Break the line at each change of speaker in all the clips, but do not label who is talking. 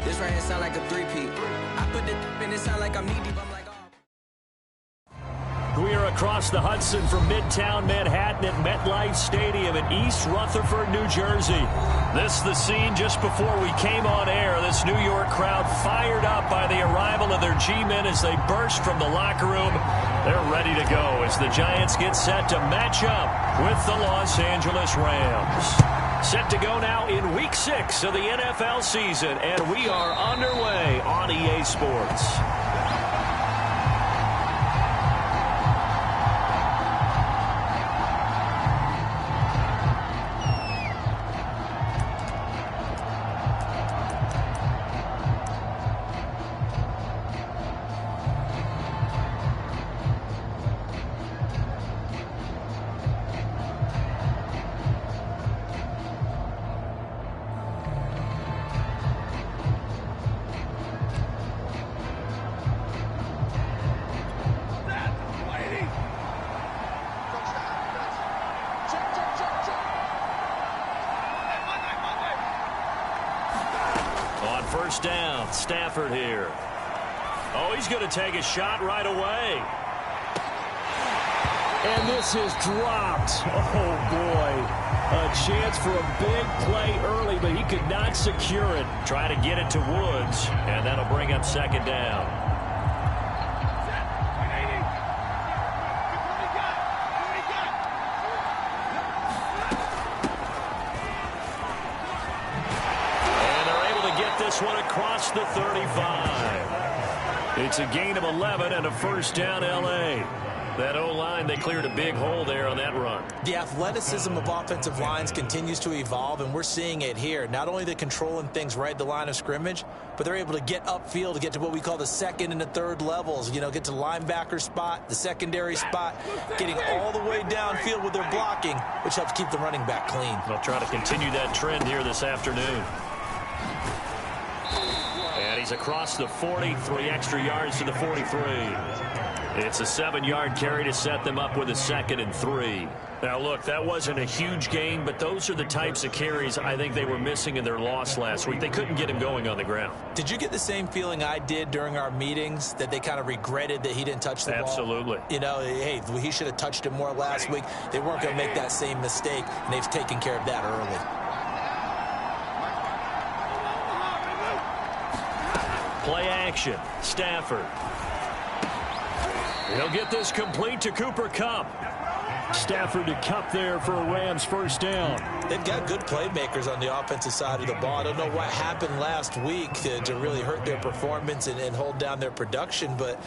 This right here sound like a three-peat. I put it in, it sound like I'm knee-deep. I'm like, oh.
We are across the Hudson from Midtown Manhattan at MetLife Stadium in East Rutherford, New Jersey. This is the scene just before we came on air. This New York crowd fired up by the arrival of their G-men as they burst from the locker room. They're ready to go as the Giants get set to match up with the Los Angeles Rams. Set to go now in Week 6 of the NFL season, and we are underway on EA Sports. First down, Stafford here. Oh, he's going to take a shot right away. And this is dropped. Oh, boy. A chance for a big play early, but he could not secure it. Try to get it to Woods, and that'll bring up second down. One across the 35. It's a gain of 11 and a first down, L.A. That O-line, they cleared a big hole there on that run.
The athleticism of offensive lines continues to evolve, and we're seeing it here. Not only are they controlling things right at the line of scrimmage, but they're able to get upfield to get to what we call the second and the third levels. You know, get to the linebacker spot, the secondary spot, getting all the way downfield with their blocking, which helps keep the running back clean.
They'll try to continue that trend here this afternoon. And he's across the 40, 3 extra yards to the 43. It's a 7-yard carry to set them up with a 2nd and 3. Now, look, that wasn't a huge gain, but those are the types of carries I think they were missing in their loss last week. They couldn't get him going on the ground.
Did you get the same feeling I did during our meetings, that they kind of regretted that he didn't touch the ball?
Absolutely.
You know, hey, he should have touched it more last week. They weren't going to make that same mistake, and they've taken care of that early.
Play action. Stafford. He'll get this complete to Cooper Kupp. Stafford to Kupp there for a Rams first down.
They've got good playmakers on the offensive side of the ball. I don't know what happened last week to really hurt their performance and hold down their production, but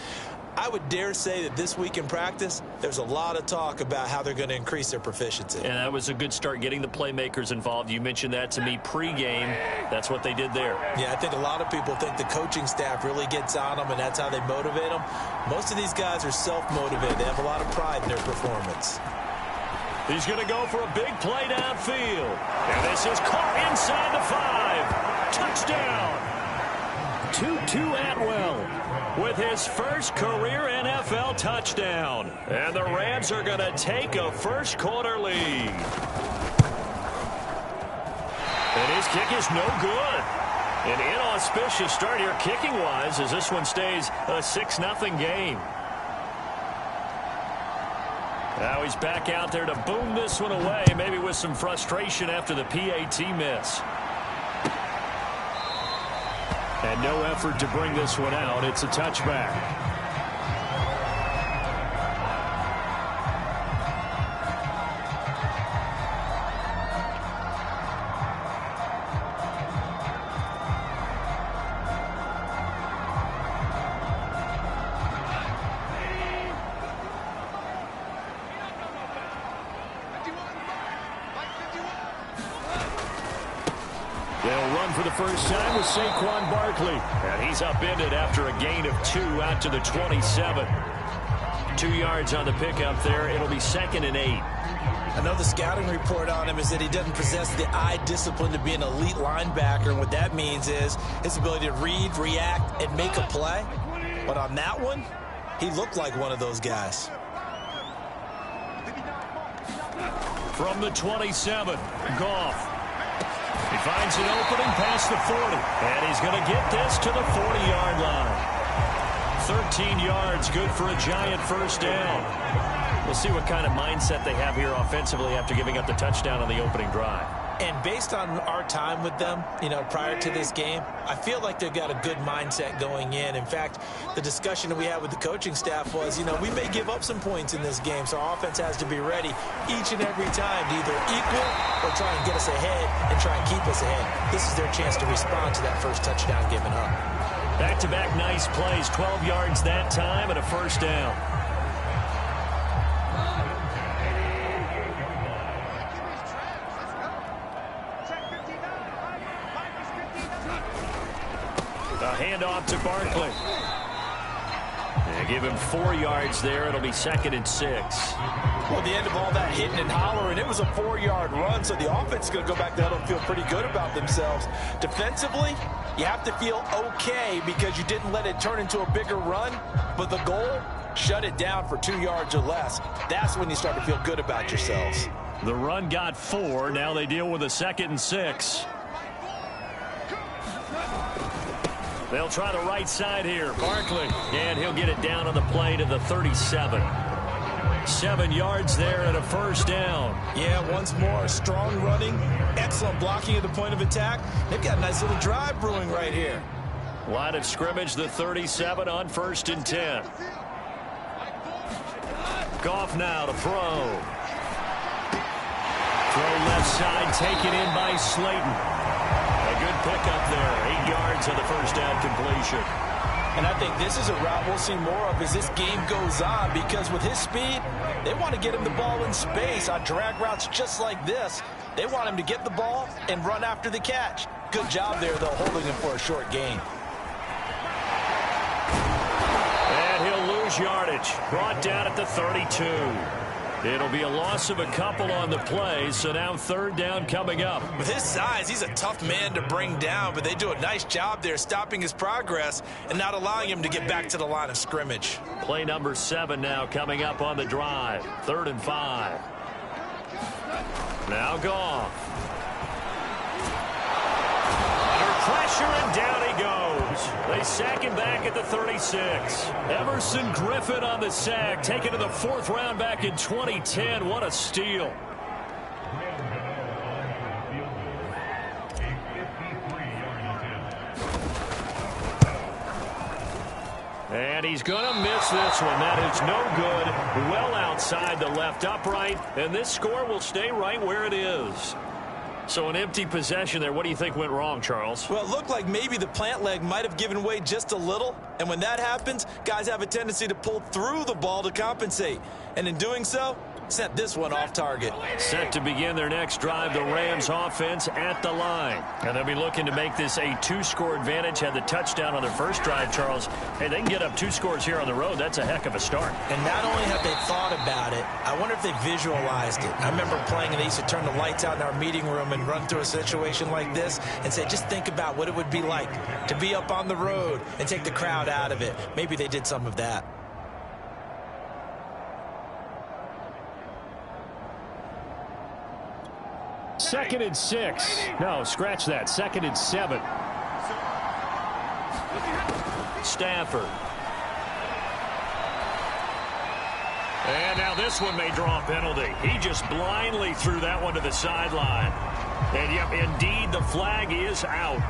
I would dare say that this week in practice, there's a lot of talk about how they're going to increase their proficiency.
And that was a good start, getting the playmakers involved. You mentioned that to me pregame. That's what they did there.
Yeah, I think a lot of people think the coaching staff really gets on them, and that's how they motivate them. Most of these guys are self-motivated. They have a lot of pride in their performance.
He's going to go for a big play downfield. And this is caught inside the 5. Touchdown. Tutu Atwell with his first career NFL touchdown. And the Rams are going to take a first-quarter lead. And his kick is no good. An inauspicious start here kicking-wise as this one stays a 6-0 game. Now he's back out there to boom this one away, maybe with some frustration after the PAT miss. And no effort to bring this one out. It's a touchback. They'll run for the first time with Saquon Barkley. And he's upended after a gain of 2 out to the 27. 2 yards on the pickup there. It'll be 2nd and 8.
I know the scouting report on him is that he doesn't possess the eye discipline to be an elite linebacker. And what that means is his ability to read, react, and make a play. But on that one, he looked like one of those guys.
From the 27, Goff. He finds an opening past the 40. And he's going to get this to the 40-yard line. 13 yards, good for a giant first down. We'll see what kind of mindset they have here offensively after giving up the touchdown on the opening drive.
And based on our time with them, prior to this game, I feel like they've got a good mindset going in. In fact, the discussion that we had with the coaching staff was, we may give up some points in this game, so our offense has to be ready each and every time to either equal or try and get us ahead and try and keep us ahead. This is their chance to respond to that first touchdown given up.
Back-to-back nice plays, 12 yards that time and a first down. Handoff to Barkley. They give him 4 yards there. It'll be 2nd and 6.
Well, the end of all that hitting and hollering, it was a 4-yard run, so the offense is going to go back there and feel pretty good about themselves. Defensively, you have to feel okay because you didn't let it turn into a bigger run, but the goal, shut it down for 2 yards or less. That's when you start to feel good about yourselves.
The run got 4. Now they deal with a 2nd and 6. They'll try the right side here. Barkley. And he'll get it down on the play to the 37. 7 yards there and a first down.
Yeah, once more, strong running, excellent blocking at the point of attack. They've got a nice little drive brewing right here.
Line of scrimmage, the 37 on 1st and 10. Goff now to throw. Throw left side, taken in by Slayton. A good pickup there. 8 yards on the first down completion.
And I think this is a route we'll see more of as this game goes on, because with his speed, they want to get him the ball in space on drag routes just like this. They want him to get the ball and run after the catch. Good job there, though, holding him for a short gain.
And he'll lose yardage. Brought down at the 32. It'll be a loss of a couple on the play, so now 3rd down coming up.
With his size, he's a tough man to bring down, but they do a nice job there stopping his progress and not allowing him to get back to the line of scrimmage.
Play number 7 now coming up on the drive. 3rd and 5. Now Goff. Under pressure, and down he goes. They sack him back at the 36. Everson Griffin on the sack, taken to the 4th round back in 2010. What a steal. And he's going to miss this one. That is no good. Well outside the left upright. And this score will stay right where it is. So an empty possession there. What do you think went wrong, Charles?
Well, it looked like maybe the plant leg might have given way just a little. And when that happens, guys have a tendency to pull through the ball to compensate. And in doing so, sent this one off target.
Set to begin their next drive, the Rams offense at the line. And they'll be looking to make this a 2-score advantage. Had the touchdown on their first drive, Charles. Hey, they can get up 2 scores here on the road. That's a heck of a start.
And not only have they thought about it, I wonder if they visualized it. I remember playing and they used to turn the lights out in our meeting room and run through a situation like this and say, just think about what it would be like to be up on the road and take the crowd out of it. Maybe they did some of that.
Second and 6. No, scratch that. 2nd and 7. Stafford. And now this one may draw a penalty. He just blindly threw that one to the sideline. And yep, indeed, the flag is out.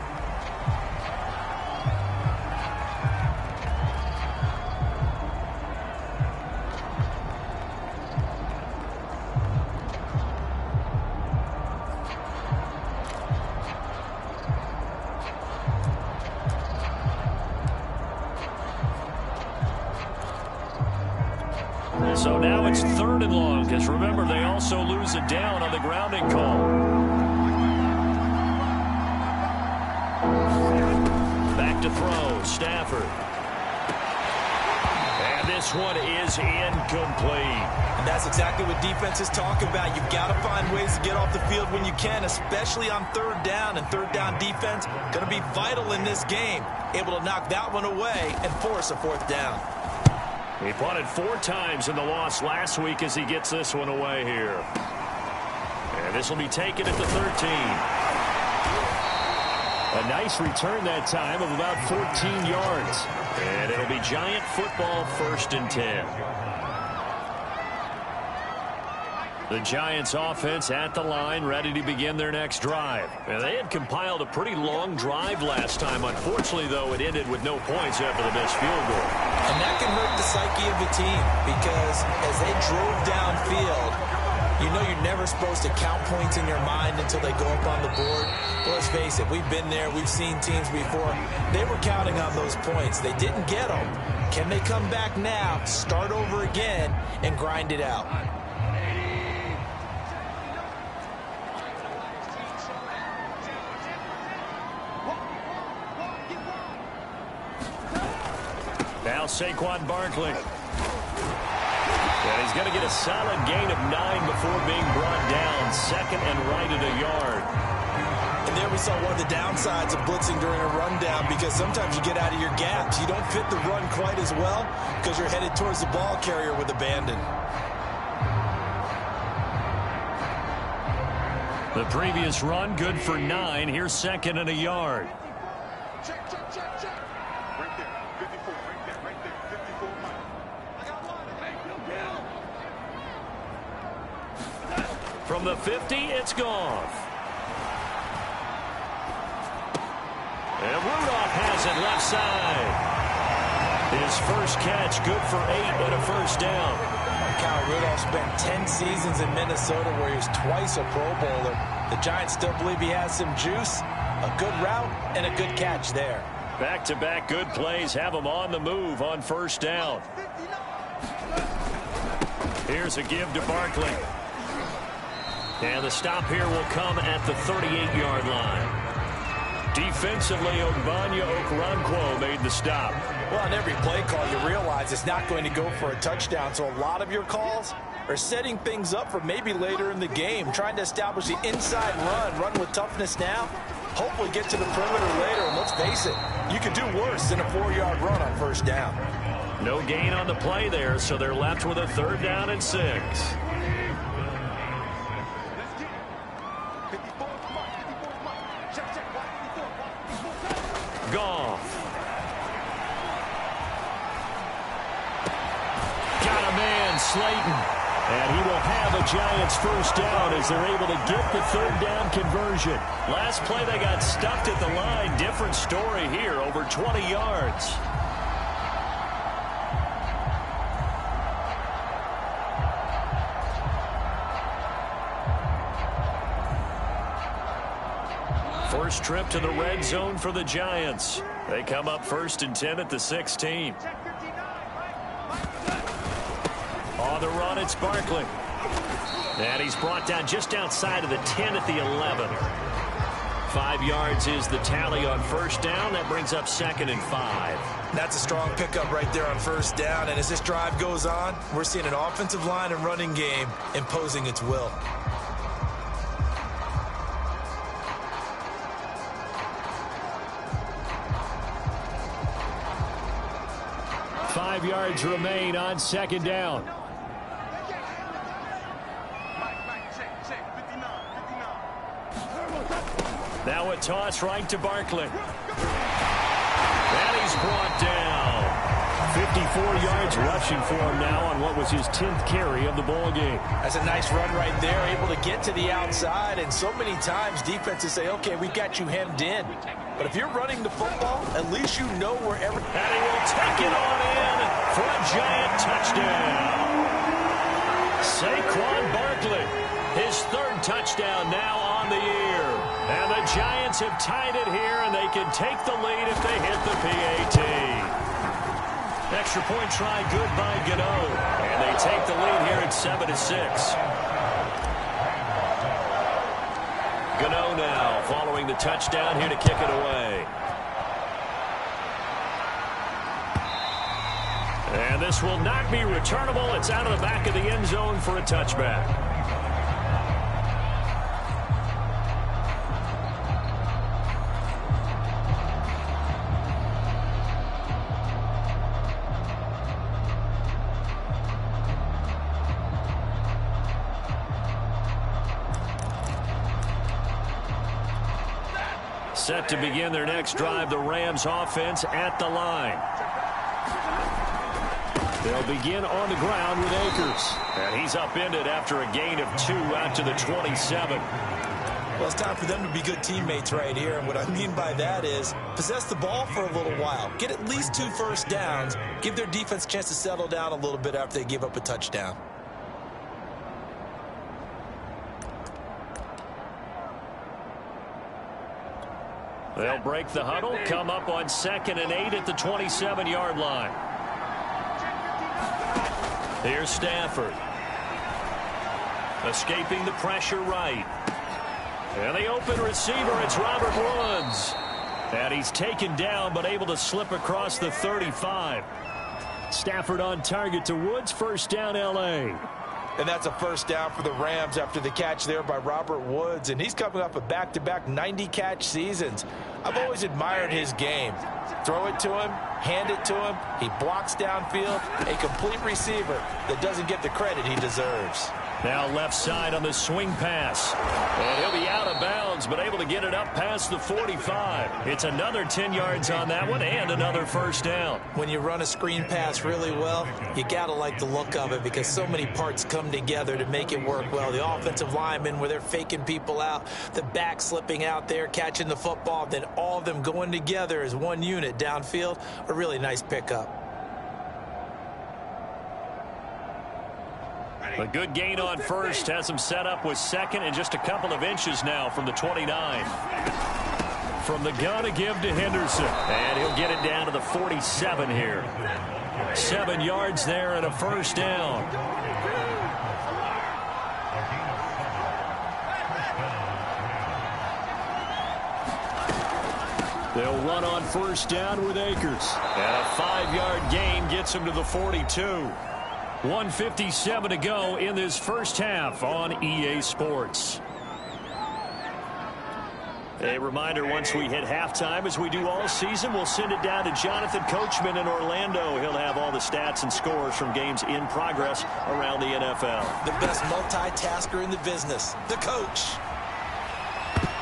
So now it's 3rd and long, because remember, they also lose it down on the grounding call. Back to throw, Stafford. And this one is incomplete.
And that's exactly what defenses talk about. You've got to find ways to get off the field when you can, especially on 3rd down. And 3rd down defense going to be vital in this game. Able to knock that one away and force a 4th down.
He punted 4 times in the loss last week as he gets this one away here. And this will be taken at the 13. A nice return that time of about 14 yards. And it'll be Giant football, 1st and 10. The Giants offense at the line, ready to begin their next drive. And they had compiled a pretty long drive last time. Unfortunately, though, it ended with no points after the missed field goal.
And that can hurt the psyche of a team because as they drove downfield, you know you're never supposed to count points in your mind until they go up on the board. But let's face it, we've been there. We've seen teams before. They were counting on those points. They didn't get them. Can they come back now, start over again, and grind it out?
Now Saquon Barkley. And he's going to get a solid gain of 9 before being brought down. 2nd and right at a yard.
And there we saw one of the downsides of blitzing during a rundown because sometimes you get out of your gaps. You don't fit the run quite as well because you're headed towards the ball carrier with abandon.
The previous run good for 9. Here's 2nd and a yard.
Check, check, check, check. Right there. 54, right there, right there. 54 miles. I got one.
From the 50, it's Goff. And Rudolph has it left side. His first catch, good for 8 and a 1st down.
Kyle Rudolph spent 10 seasons in Minnesota where he was twice a Pro Bowler. The Giants still believe he has some juice, a good route, and a good catch there.
Back-to-back good plays have him on the move on 1st down. Here's a give to Barkley. And the stop here will come at the 38-yard line. Defensively, Ogbanya Okoronkwo made the stop.
Well, on every play call, you realize it's not going to go for a touchdown, so a lot of your calls are setting things up for maybe later in the game, trying to establish the inside run with toughness now, hopefully get to the perimeter later, and let's face it, you could do worse than a 4-yard run on 1st down.
No gain on the play there, so they're left with a 3rd down and 6. Goff. Got a man, Slayton. And he will have a Giants 1st down as they're able to get the 3rd down conversion. Last play they got stuffed at the line. Different story here, over 20 yards. First trip to the red zone for the Giants. They come up 1st and 10 at the 16. On the run, it's Barkley. And he's brought down just outside of the 10 at the 11. 5 yards is the tally on 1st down. That brings up 2nd and 5.
That's a strong pickup right there on 1st down. And as this drive goes on, we're seeing an offensive line and running game imposing its will.
5 yards remain on 2nd down. Now a toss right to Barkley. And he's brought down. 54 yards rushing for him now on what was his 10th carry of the ball game.
That's a nice run right there, able to get to the outside. And so many times defenses say, okay, we got you hemmed in. But if you're running the football, at least you know wherever.
And he will take it on in for a Giant touchdown. Saquon Barkley, his 3rd touchdown now on the year. And the Giants have tied it here, and they can take the lead if they hit the PAT. Extra point try good by Gano. And they take the lead here at 7-6. Gano now following the touchdown here to kick it away. And this will not be returnable. It's out of the back of the end zone for a touchback. Set to begin their next drive, the Rams offense at the line. They'll begin on the ground with Akers. And he's upended after a gain of 2 out to the 27.
Well, it's time for them to be good teammates right here. And what I mean by that is possess the ball for a little while. Get at least 2 first downs. Give their defense a chance to settle down a little bit after they give up a touchdown.
They'll break the huddle, come up on 2nd and 8 at the 27-yard line. Here's Stafford. Escaping the pressure right. And the open receiver, it's Robert Woods. And he's taken down, but able to slip across the 35. Stafford on target to Woods, first down L.A.
And that's a first down for the Rams after the catch there by Robert Woods. And he's coming off a back-to-back 90-catch seasons. I've always admired his game. Throw it to him, hand it to him. He blocks downfield. A complete receiver that doesn't get the credit he deserves.
Now left side on the swing pass. And he'll be out of bounds, but able to get it up past the 45. It's another 10 yards on that one and another first down.
When you run a screen pass really well, you got to like the look of it because so many parts come together to make it work well. The offensive linemen where they're faking people out, the back slipping out there, catching the football, then all of them going together as one unit downfield. A really nice pickup.
A good gain on first has him set up with 2nd and just a couple of inches now from the 29. From the gun to give to Henderson. And he'll get it down to the 47 here. 7 yards there and a first down. They'll run on first down with Akers. And a 5-yard gain gets him to the 42. 1:57 to go in this first half on EA Sports. A reminder, once we hit halftime, as we do all season, we'll send it down to Jonathan Coachman in Orlando. He'll have all the stats and scores from games in progress around the NFL.
The best multitasker in the business, the coach.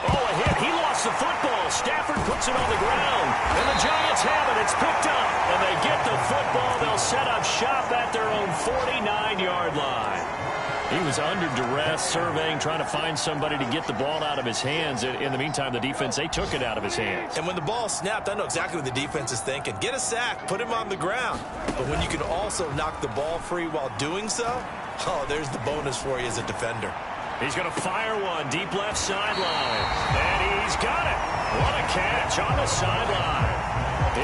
Oh, a hit. He lost the football. Stafford puts it on the ground. And the Giants have it. It's picked up. And they get the football. They'll set up shop at their own 49-yard line. He was under duress, surveying, trying to find somebody to get the ball out of his hands. In the meantime, the defense, they took it out of his hands.
And when the ball snapped, I know exactly what the defense is thinking. Get a sack. Put him on the ground. But when you can also knock the ball free while doing so, oh, there's the bonus for you as a defender.
He's going to fire one deep left sideline. And he's got it. What a catch on the sideline.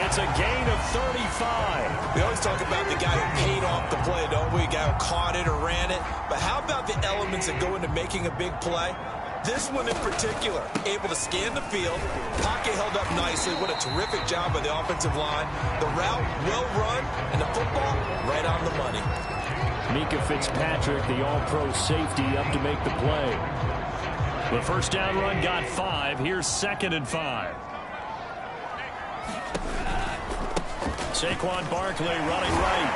It's a gain of 35.
We always talk about the guy who paid off the play, don't we? A guy who caught it or ran it. But how about the elements that go into making a big play? This one in particular, able to scan the field, pocket held up nicely. What a terrific job by the offensive line. The route well run, and the football right on the money.
Mika Fitzpatrick, the all-pro safety, up to make the play. The first down run got 5. Here's 2nd and 5. Saquon Barkley running right.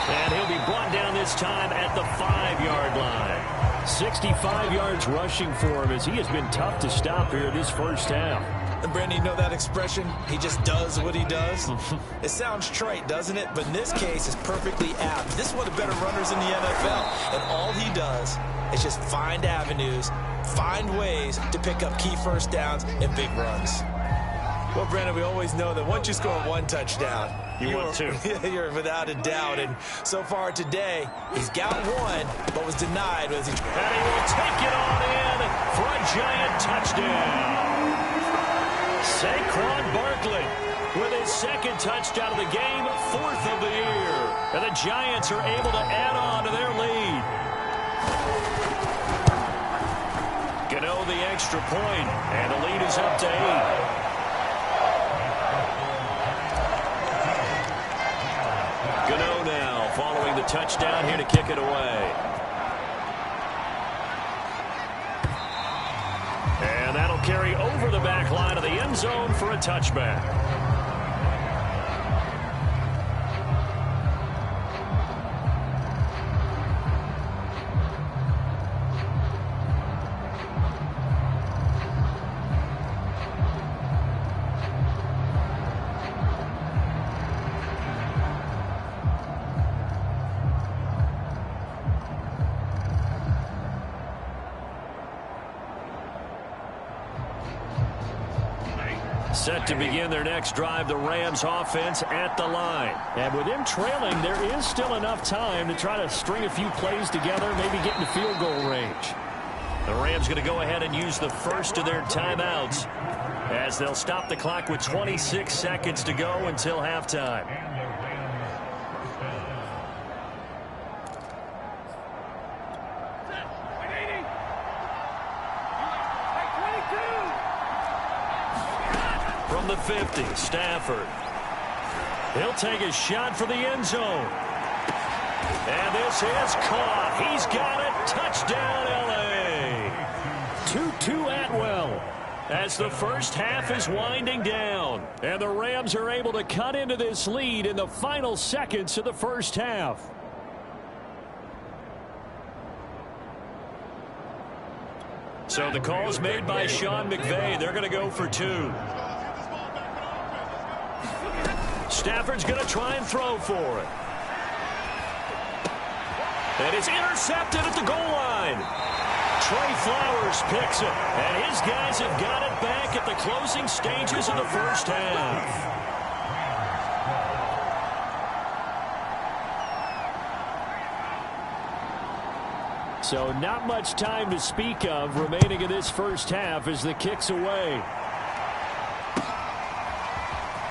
And he'll be brought down this time at the 5-yard line. 65 yards rushing for him as he has been tough to stop here this first half.
And Brandon, you know that expression? He just does what he does? It sounds trite, doesn't it? But in this case, it's perfectly apt. This is one of the better runners in the NFL. And all he does is just find avenues, find ways to pick up key first downs and big runs. Well, Brandon, we always know that once you score 1 touchdown,
want 2.
You're without a doubt. And so far today, he's got 1, but was denied. And he
will take it on in for a giant touchdown. Saquon Barkley with his 2nd touchdown of the game, 4th of the year. And the Giants are able to add on to their lead. Gano the extra point, and the lead is up to 8. Gano now following the touchdown here to kick it away. And that'll carry over the back line of the end zone for a touchback. Set to begin their next drive, the Rams offense at the line.
And with them trailing, there is still enough time to try to string a few plays together, maybe get into field goal range.
The Rams going to go ahead and use the first of their timeouts as they'll stop the clock with 26 seconds to go until halftime. From the 50, Stafford. He'll take a shot for the end zone. And this is caught. He's got it. Touchdown, L.A.
2-2 Atwell.
As the first half is winding down.
And the Rams are able to cut into this lead in the final seconds of the first half.
So the call is made by Sean McVay. They're going to go for 2. Stafford's going to try and throw for it. And it's intercepted at the goal line. Trey Flowers picks it. And his guys have got it back at the closing stages of the first half.
So not much time to speak of remaining in this first half as the kick's away.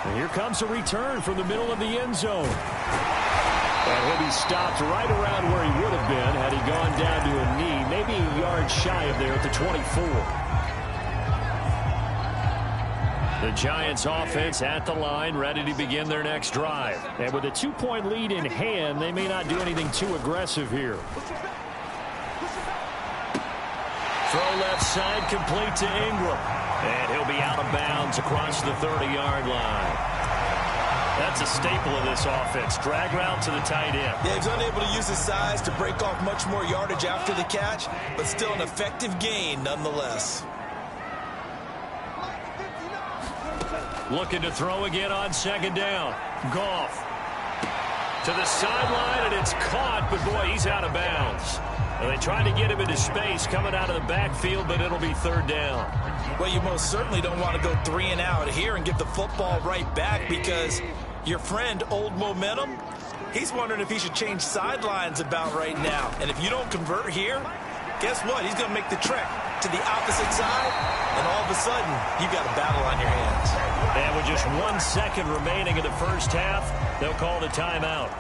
And here comes a return from the middle of the end zone. And he'll be stopped right around where he would have been had he gone down to a knee, maybe a yard shy of there at the 24.
The Giants offense at the line, ready to begin their next drive.
And with a 2-point lead in hand, they may not do anything too aggressive here.
Throw left side, complete to Ingram. And he'll be out of bounds across the 30-yard line. That's a staple of this offense. Drag route to the tight end.
Yeah, he's unable to use his size to break off much more yardage after the catch, but still an effective gain nonetheless.
Looking to throw again on second down. Goff to the sideline, and it's caught, but boy, he's out of bounds. And they tried to get him into space coming out of the backfield, but it'll be third down.
Well, you most certainly don't want to go 3 and out here and get the football right back because your friend, Old Momentum, he's wondering if he should change sidelines about right now. And if you don't convert here, guess what? He's going to make the trek to the opposite side, and all of a sudden, you've got a battle on your hands.
And with just 1 second remaining in the first half, they'll call the timeout.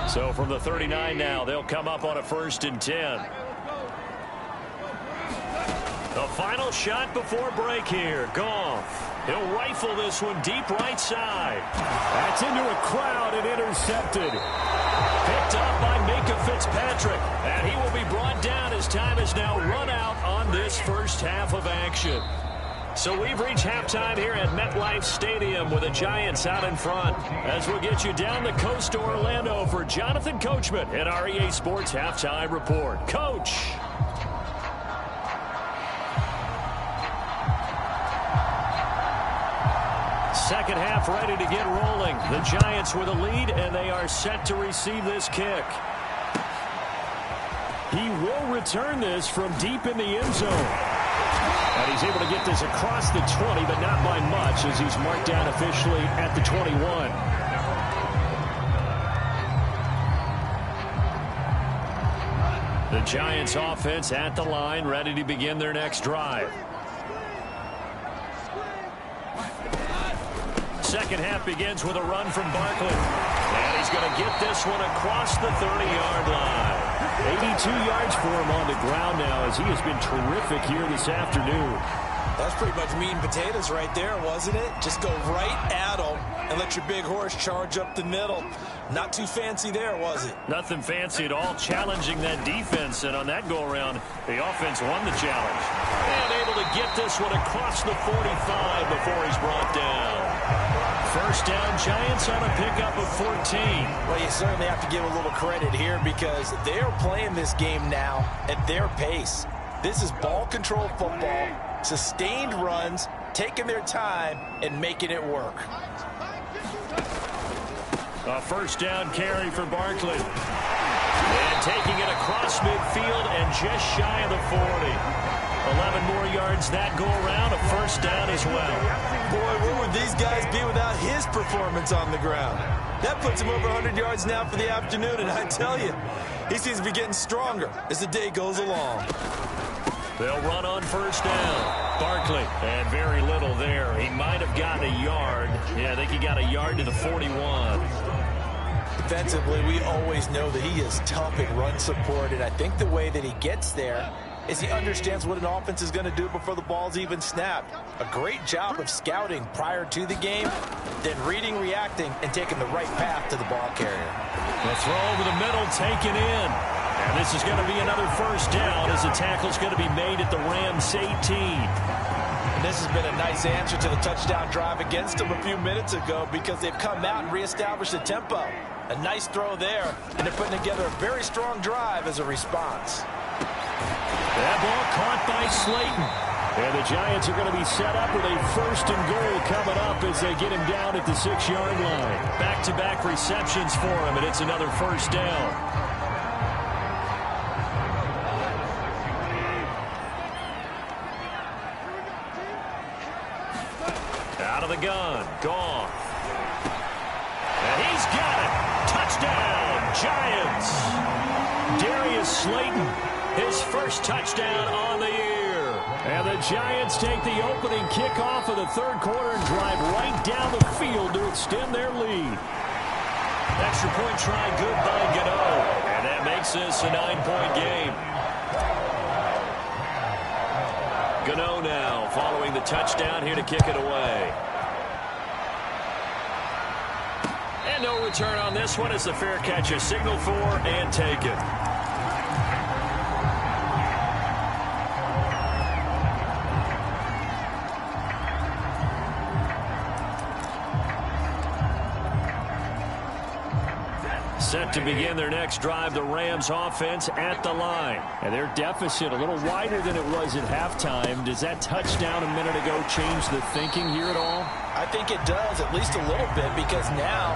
So from the 39 now, they'll come up on a 1st and 10. The final shot before break here. Goff. He'll rifle this one deep right side.
That's into a crowd and intercepted.
Picked up by Minka Fitzpatrick. And he will be brought down as time is now run out on this first half of action. So we've reached halftime here at MetLife Stadium with the Giants out in front. As we'll get you down the coast to Orlando for Jonathan Coachman at our EA Sports Halftime Report. Coach. Second half ready to get rolling. The Giants with a lead, and they are set to receive this kick.
He will return this from deep in the end zone. And he's able to get this across the 20, but not by much as he's marked down officially at the 21.
The Giants offense at the line, ready to begin their next drive. Second half begins with a run from Barkley. And he's going to get this one across the 30-yard line.
82 yards for him on the ground now as he has been terrific here this afternoon.
That's pretty much meat and potatoes right there, wasn't it? Just go right at him and let your big horse charge up the middle. Not too fancy there, was it?
Nothing fancy at all, challenging that defense. And on that go-around, the offense won the challenge. And able to get this one across the 45 before he's brought down. First down, Giants on a pickup of 14.
Well, you certainly have to give a little credit here because they are playing this game now at their pace. This is ball control football, sustained runs, taking their time, and making it work.
A first down carry for Barkley. And taking it across midfield and just shy of the 40. 11 more yards that go around, a first down as well.
Boy, where would these guys be without his performance on the ground? That puts him over 100 yards now for the afternoon, and I tell you, he seems to be getting stronger as the day goes along.
They'll run on first down. Barkley, and very little there. He might have gotten a yard. Yeah, I think he got a yard to the 41.
Defensively, we always know that he is tough at run support, and I think the way that he gets there is he understands what an offense is going to do before the ball's even snapped. A great job of scouting prior to the game, then reading, reacting, and taking the right path to the ball carrier.
The throw over the middle, taken in. And this is going to be another first down as the tackle's going to be made at the Rams 18.
And this has been a nice answer to the touchdown drive against them a few minutes ago because they've come out and reestablished the tempo. A nice throw there, and they're putting together a very strong drive as a response.
That ball caught by Slayton. And the Giants are going to be set up with a first and goal coming up as they get him down at the 6-yard line. Back-to-back receptions for him, and it's another first down. Out of the gun, Goff. And he's got it. Touchdown, Giants. Darius Slayton, his first touchdown on the year. And the Giants take the opening kickoff of the third quarter and drive right down the field to extend their lead. Extra point try good by Gano. And that makes this a 9-point game. Gano now following the touchdown here to kick it away. And no return on this one as the fair catch is signaled for and taken. Set to begin their next drive, the Rams offense at the line. And their deficit a little wider than it was at halftime. Does that touchdown a minute ago change the thinking here at all?
I think it does, at least a little bit, because now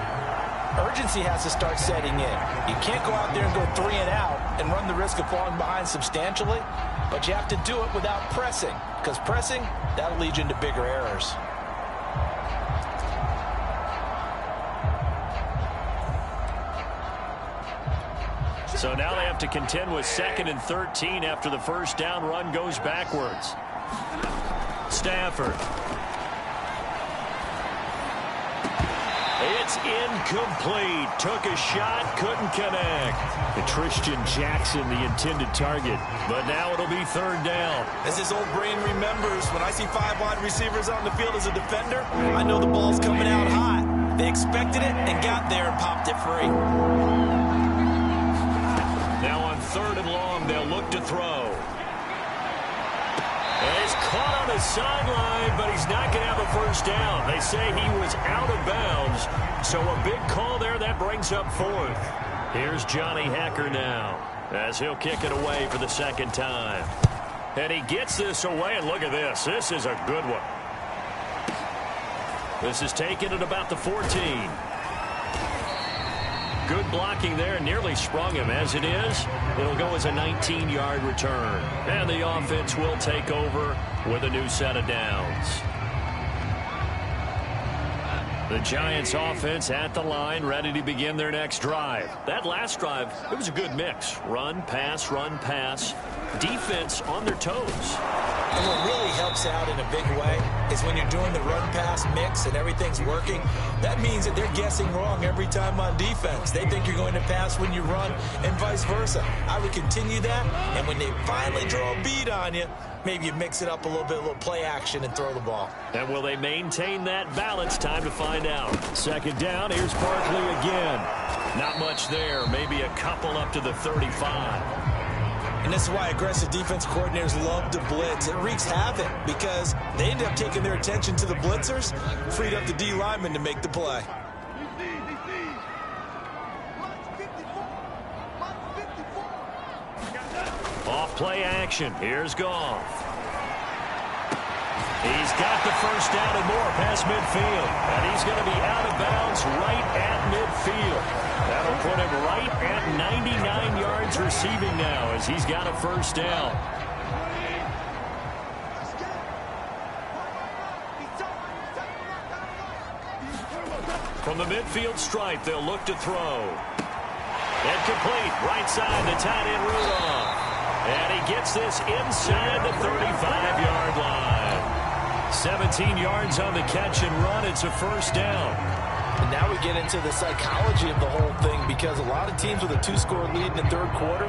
urgency has to start setting in. You can't go out there and go 3 and out and run the risk of falling behind substantially, but you have to do it without pressing, because pressing, that'll lead you into bigger errors.
So now they have to contend with 2nd and 13 after the first down run goes backwards. Stafford. It's incomplete. Took a shot, couldn't connect.
And Christian Jackson, the intended target.
But now it'll be 3rd down.
As his old brain remembers, when I see 5 wide receivers on the field as a defender, I know the ball's coming out hot. They expected it and got there and popped it free.
Now on 3rd and long, they'll look to throw. And he's caught on the sideline, but he's not going to have a first down. They say he was out of bounds, so a big call there that brings up 4th. Here's Johnny Hacker now as he'll kick it away for the 2nd time. And he gets this away, and look at this. This is a good one. This is taken at about the 14. Good blocking there, nearly sprung him. As it is, it'll go as a 19-yard return. And the offense will take over with a new set of downs. The Giants offense at the line, ready to begin their next drive. That last drive, it was a good mix. Run, pass, defense on their toes.
And what really helps out in a big way is when you're doing the run-pass mix and everything's working, that means that they're guessing wrong every time on defense. They think you're going to pass when you run and vice versa. I would continue that, and when they finally draw a beat on you, maybe you mix it up a little bit, a little play action, and throw the ball.
And will they maintain that balance? Time to find out. 2nd down, here's Barkley again. Not much there, maybe a couple up to the 35.
And this is why aggressive defense coordinators love to blitz. It wreaks havoc because they end up taking their attention to the blitzers, freed up the D lineman to make the play.
Off play action. Here's Goff. He's got the first down and more past midfield. And he's going to be out of bounds right at midfield. That'll put him right at 99 yards receiving now as he's got a first down. From the midfield stripe, they'll look to throw. And complete, right side, the tight end Rudolph. And he gets this inside the 35-yard line. 17 yards on the catch and run. It's a first down.
And now we get into the psychology of the whole thing, because a lot of teams with a 2-score lead in the third quarter,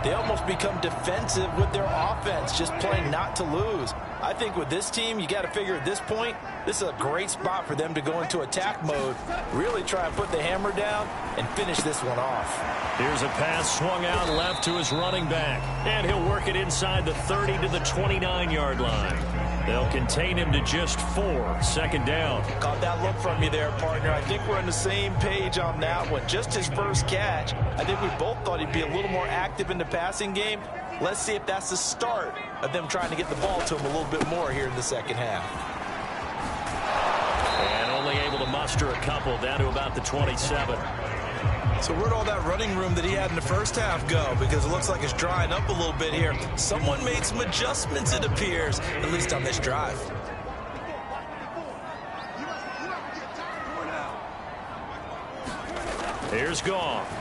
they almost become defensive with their offense, just playing not to lose. I think with this team, you got to figure at this point, this is a great spot for them to go into attack mode, really try and put the hammer down and finish this one off.
Here's a pass swung out left to his running back, and he'll work it inside the 30 to the 29-yard line. They'll contain him to just 4. Second down.
Caught that look from you there, partner. I think we're on the same page on that one. Just his first catch. I think we both thought he'd be a little more active in the passing game. Let's see if that's the start of them trying to get the ball to him a little bit more here in the second half.
And only able to muster a couple down to about the 27.
So where'd all that running room that he had in the first half go? Because it looks like it's drying up a little bit here. Someone made some adjustments, it appears, at least on this drive.
Here's Goff.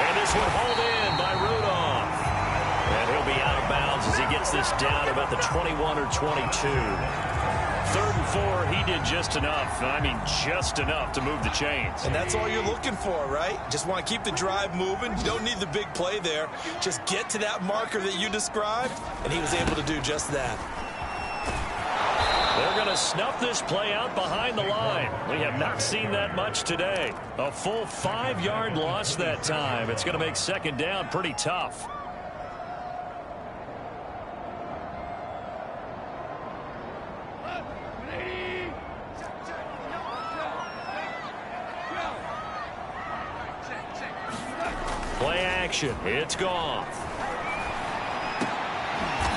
And this one hauled in by Rudolph. And he'll be out of bounds as he gets this down about the 21 or 22. 3rd and 4, he did just enough. I mean, just enough to move the chains.
And that's all you're looking for, right? Just want to keep the drive moving. You don't need the big play there. Just get to that marker that you described, and he was able to do just that.
They're going to snuff this play out behind the line. We have not seen that much today. A full 5-yard loss that time. It's going to make second down pretty tough. Play action. It's Goff.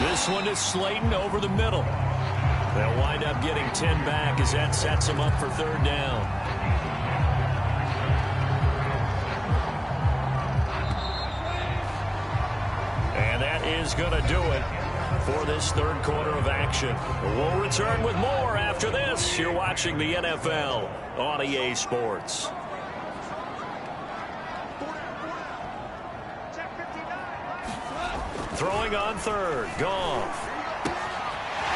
This one is Slayton over the middle. They'll wind up getting 10 back as that sets them up for third down. And that is going to do it for this third quarter of action. We'll return with more after this. You're watching the NFL on EA Sports. Throwing on third, Goff.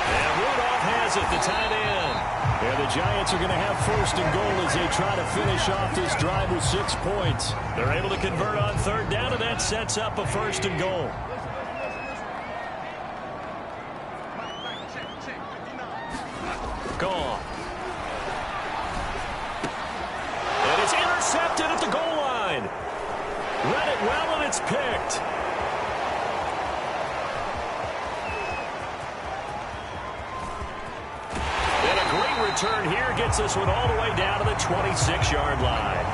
And Rudolph has it, the tight end.
And the Giants are going to have first and goal as they try to finish off this drive with 6 points.
They're able to convert on third down, and that sets up a first and goal. Goff. And it's intercepted at the goal line. Read it well, and it's picked. Return here gets this one all the way down to the 26-yard line.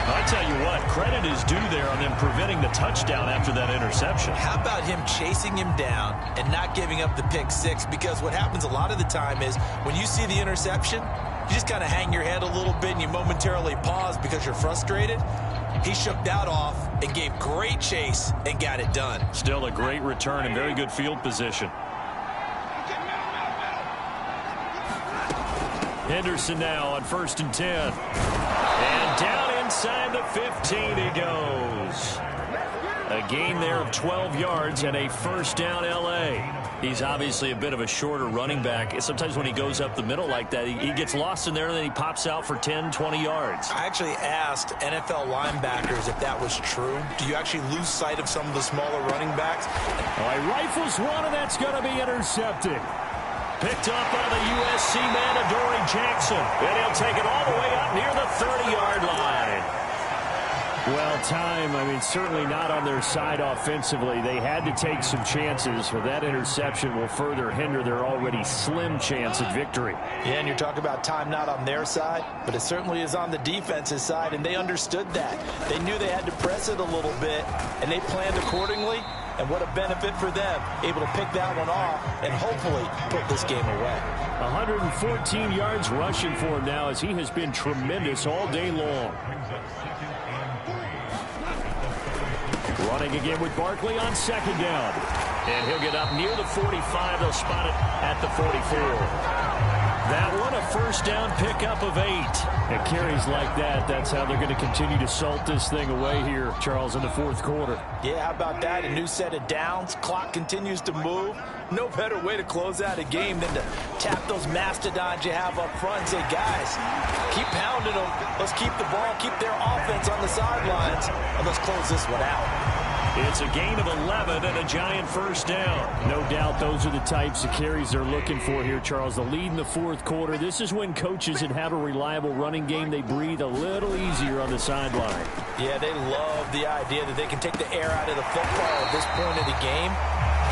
I tell you what, credit is due there on them preventing the touchdown after that interception.
How about him chasing him down and not giving up the pick six? Because what happens a lot of the time is when you see the interception, you just kind of hang your head a little bit and you momentarily pause because you're frustrated. He shook that off and gave great chase and got it done.
Still a great return and very good field position. Henderson now on 1st and 10. And down inside the 15 he goes. A gain there of 12 yards and a first down L.A. He's obviously a bit of a shorter running back. Sometimes when he goes up the middle like that, he gets lost in there and then he pops out for 10, 20 yards.
I actually asked NFL linebackers if that was true. Do you actually lose sight of some of the smaller running backs?
All right, rifles one, and that's going to be intercepted.
Picked up by the USC man, Adoree Jackson. And he'll take it all the way up near the 30-yard line.
Well, time, I mean, certainly not on their side offensively. They had to take some chances, but that interception will further hinder their already slim chance at victory.
Yeah, and you're talking about time not on their side, but it certainly is on the defense's side, and they understood that. They knew they had to press it a little bit, and they planned accordingly. And what a benefit for them, able to pick that one off and hopefully put this game away.
114 yards rushing for him now as he has been tremendous all day long. Running again with Barkley on second down.
And he'll get up near the 45. They'll spot it at the 44. That one a first down pickup of 8.
And carries like that, that's how they're going to continue to salt this thing away here, Charles, in the fourth quarter.
Yeah, how about that? A new set of downs. Clock continues to move. No better way to close out a game than to tap those mastodons you have up front and say, guys, keep pounding them. Let's keep the ball, keep their offense on the sidelines, and let's close this one out.
It's a gain of 11 and a Giant first down.
No doubt those are the types of carries they're looking for here, Charles. The lead in the fourth quarter. This is when coaches that have a reliable running game, they breathe a little easier on the sideline.
Yeah, they love the idea that they can take the air out of the football at this point of the game.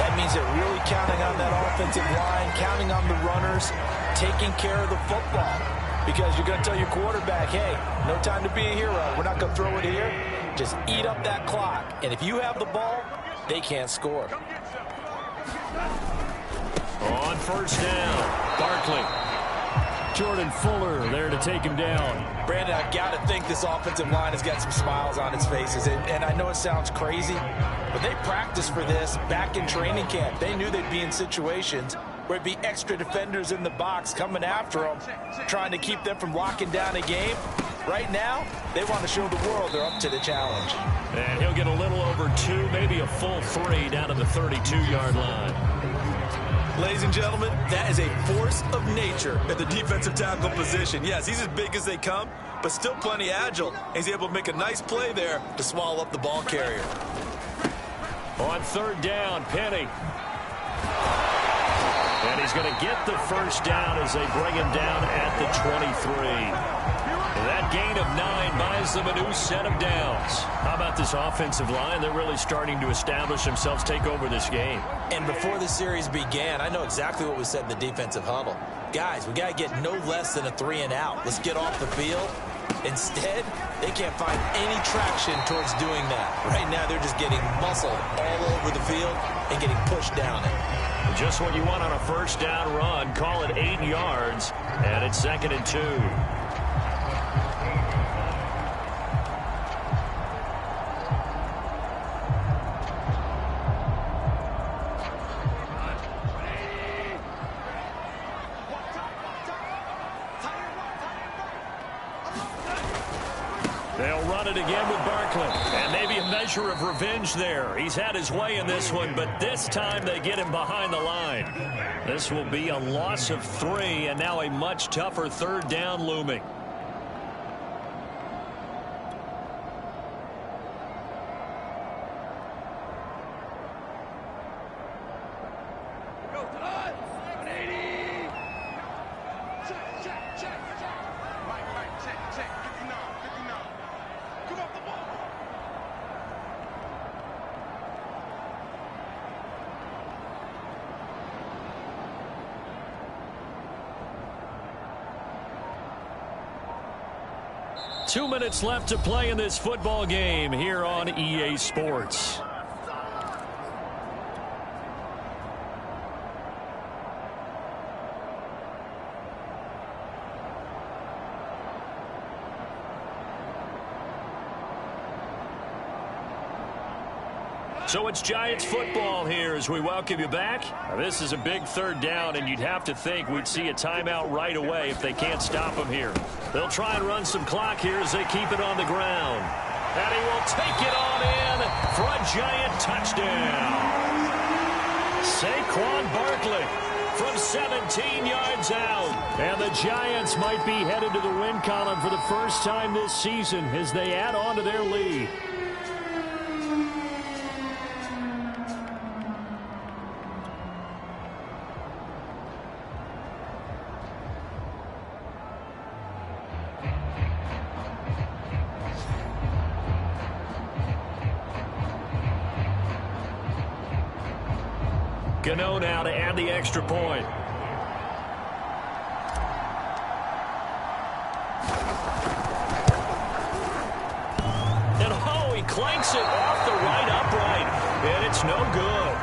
That means they're really counting on that offensive line, counting on the runners, taking care of the football. Because you're going to tell your quarterback, hey, no time to be a hero. We're not going to throw it here. Just eat up that clock. And if you have the ball, they can't score.
On first down, Barkley.
Jordan Fuller there to take him down.
Brandon, I've got to think this offensive line has got some smiles on its faces. And I know it sounds crazy, but they practiced for this back in training camp. They knew they'd be in situations where it'd be extra defenders in the box coming after them, trying to keep them from locking down a game. Right now, they want to show the world they're up to the challenge.
And he'll get a little over 2, maybe a full 3 down to the 32-yard line.
Ladies and gentlemen, that is a force of nature at the defensive tackle position. Yes, he's as big as they come, but still plenty agile. He's able to make a nice play there to swallow up the ball carrier.
On third down, Penny. And he's going to get the first down as they bring him down at the 23. That gain of 9 buys them a new set of downs. How about this offensive line? They're really starting to establish themselves, take over this game.
And before the series began, I know exactly what was said in the defensive huddle. Guys, we got to get no less than a 3 and out. Let's get off the field. Instead, they can't find any traction towards doing that. Right now, they're just getting muscled all over the field and getting pushed down it.
Just what you want on a first down run. Call it 8 yards, and it's 2nd and 2. They'll run it again with Barkley. And maybe a measure of revenge there. He's had his way in this one, but this time they get him behind the line. This will be a loss of 3, and now a much tougher third down looming. Two minutes left to play in this football game here on EA Sports. So it's Giants football here as we welcome you back. Now, this is a big third down, and you'd have to think we'd see a timeout right away if they can't stop them here. They'll try and run some clock here as they keep it on the ground. And he will take it on in for a Giant touchdown. Saquon Barkley from 17 yards out. And the Giants might be headed to the win column for the first time this season as they add on to their lead. Gano now to add the extra point. And oh, he clanks it off the right upright. And it's no good.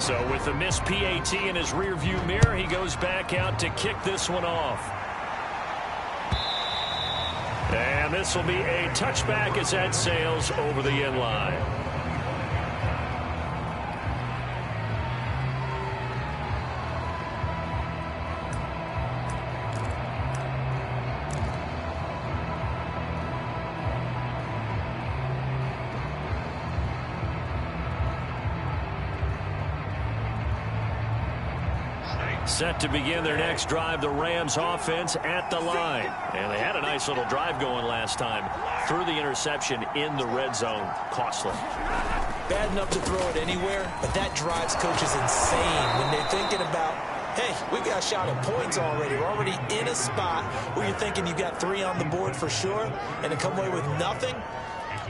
So with the missed PAT in his rearview mirror, he goes back out to kick this one off. And And this will be a touchback as that sails over the end line. Set to begin their next drive, the Rams offense at the line. And they had a nice little drive going last time. Threw the interception in the red zone. Costly.
Bad enough to throw it anywhere, but that drives coaches insane when they're thinking about, hey, we got a shot at points already. We're already in a spot where you're thinking you got 3 on the board for sure, and to come away with nothing,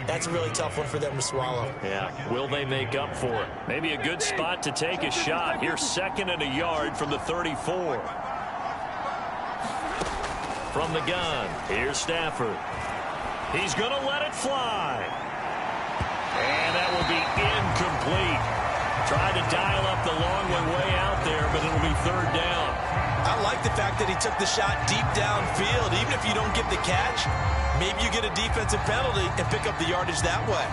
that's a really tough one for them to swallow.
Yeah, will they make up for it? Maybe a good spot to take a shot. Here's 2nd and a yard from the 34. From the gun, here's Stafford. He's going to let it fly. And that will be incomplete. Tried to dial up the long way out there, but it'll be 3rd down.
I like the fact that he took the shot deep downfield. Even if you don't get the catch, maybe you get a defensive penalty and pick up the yardage that way.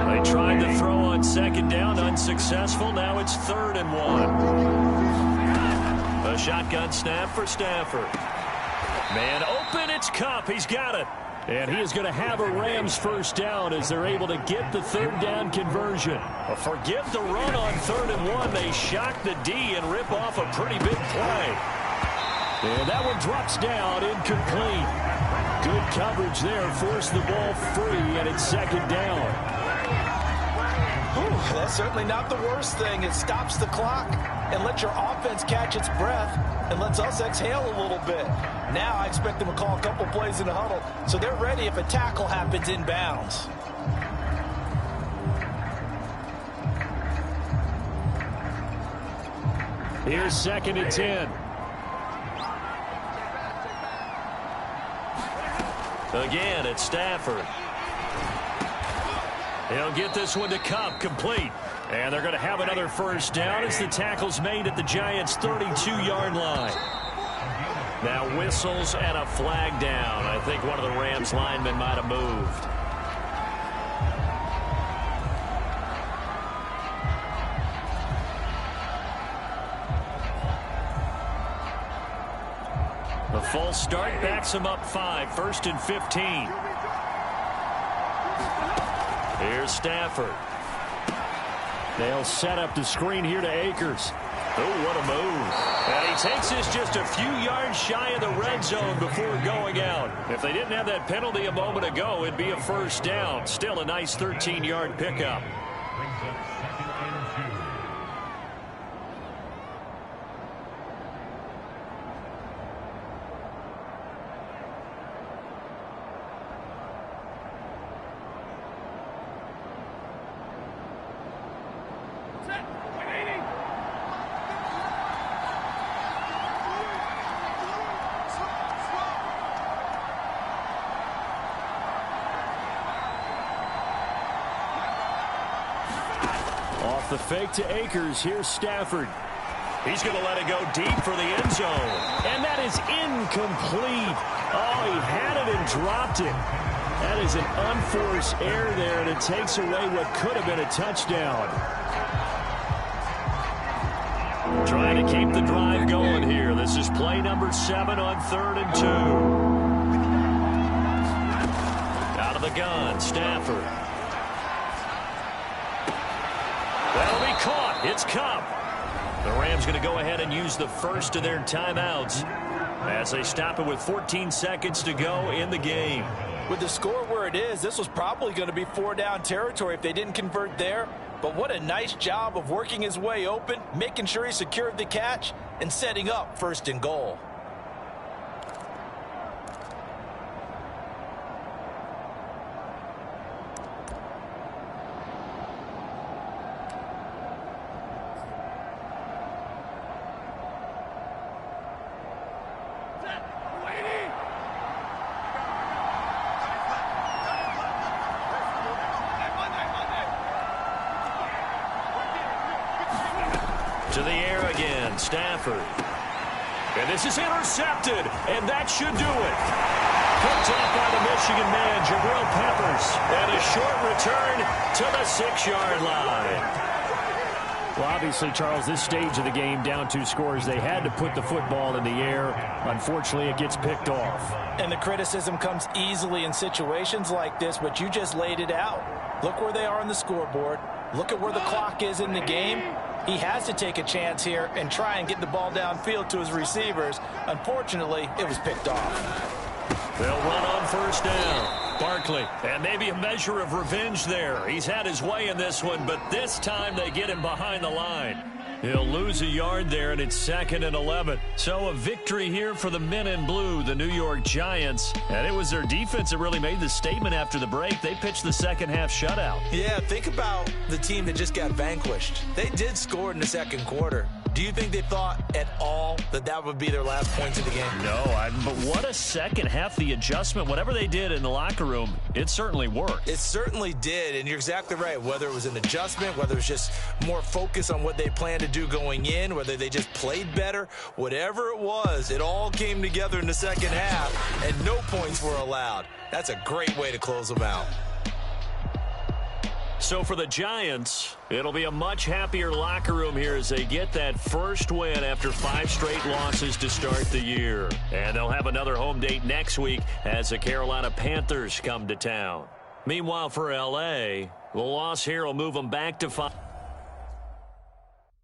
They tried to throw on 2nd down, unsuccessful. Now it's 3rd and 1. A shotgun snap for Stafford. Man open, it's Kupp. He's got it. And he is going to have a Rams 1st down as they're able to get the 3rd down conversion. Forget the run on 3rd and 1. They shock the D and rip off a pretty big play. And that one drops down, incomplete. Good coverage there, forced the ball free, and it's 2nd down.
Whew, that's certainly not the worst thing. It stops the clock and lets your offense catch its breath and lets us exhale a little bit. Now I expect them to call a couple plays in the huddle so they're ready if a tackle happens inbounds.
Here's 2nd and 10. Again, it's Stafford. He'll get this one to Kupp, complete. And they're going to have another 1st down as the tackle's made at the Giants' 32-yard line. Now whistles and a flag down. I think one of the Rams linemen might have moved. The false start backs him up 5, 1st and 15. Here's Stafford. They'll set up the screen here to Akers. Oh, what a move. And he takes this just a few yards shy of the red zone before going out. If they didn't have that penalty a moment ago, it'd be a 1st down. Still a nice 13-yard pickup. The fake to Akers. Here's Stafford. He's going to let it go deep for the end zone. And that is incomplete. Oh, he had it and dropped it. That is an unforced error there, and it takes away what could have been a touchdown. Trying to keep the drive going here. This is play number 7 on 3rd and 2. Out of the gun, Stafford. That'll be caught. It's Kupp. The Rams going to go ahead and use the first of their timeouts as they stop it with 14 seconds to go in the game.
With the score where it is, this was probably going to be 4-down territory if they didn't convert there. But what a nice job of working his way open, making sure he secured the catch, and setting up 1st and goal.
To the air again, Stafford. And this is intercepted, and that should do it. Picked off by the Michigan man, Jabril Peppers. And a short return to the 6-yard line.
Well, obviously, Charles, this stage of the game, down 2 scores, they had to put the football in the air. Unfortunately, it gets picked off.
And the criticism comes easily in situations like this, but you just laid it out. Look where they are on the scoreboard. Look at where the clock is in the game. He has to take a chance here and try and get the ball downfield to his receivers. Unfortunately, it was picked off.
They'll run on first down. Barkley, and maybe a measure of revenge there. He's had his way in this one, but this time they get him behind the line. He'll lose a yard there, and it's 2nd and 11. So a victory here for the men in blue, the New York Giants. And it was their defense that really made the statement after the break. They pitched the second-half shutout.
Yeah, think about the team that just got vanquished. They did score in the second quarter. Do you think they thought at all that that would be their last points of the game?
No, but what a second half. The adjustment, whatever they did in the locker room, it certainly worked.
It certainly did, and you're exactly right. Whether it was an adjustment, whether it was just more focus on what they planned to do going in, whether they just played better, whatever it was, it all came together in the second half, and no points were allowed. That's a great way to close them out.
So for the Giants, it'll be a much happier locker room here as they get that first win after 5 straight losses to start the year. And they'll have another home date next week as the Carolina Panthers come to town. Meanwhile, for L.A., the loss here will move them back to 5.